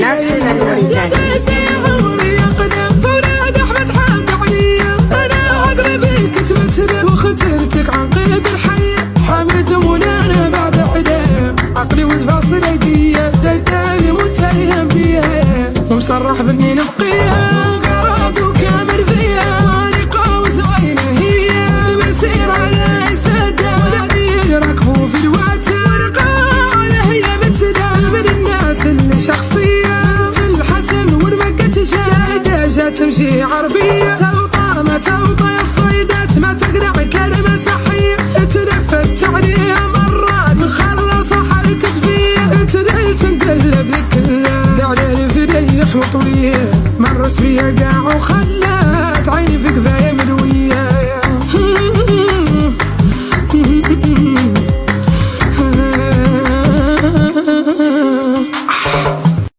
الناس في الميدان. عمري يقدم فولاد احمد حاج عليا، انا عقلي بيك تمتلئ وخترتك عن قيد الحياه. حمد مولانا بعد عداه عقلي وتفاصيل ايديا، دايم متيم بيها ومصرح باني نبقيها. قراد وكامل فيها وارقه وزوينه هي، المسيره لا سده والعديل ركبوا في الواتر. ورقه هي بتدعم من الناس اللي شخصيه الحسن ورمقت شاهده جات تمشي عربيه. توطى ما توطى يا الصيدات ما تقنع كلمه صحيه، تلفت عليها مرات خلص حرك كفيه. تدل تنقلب ذكرى دعدل في ريح وطويل مرت بيها قاع وخل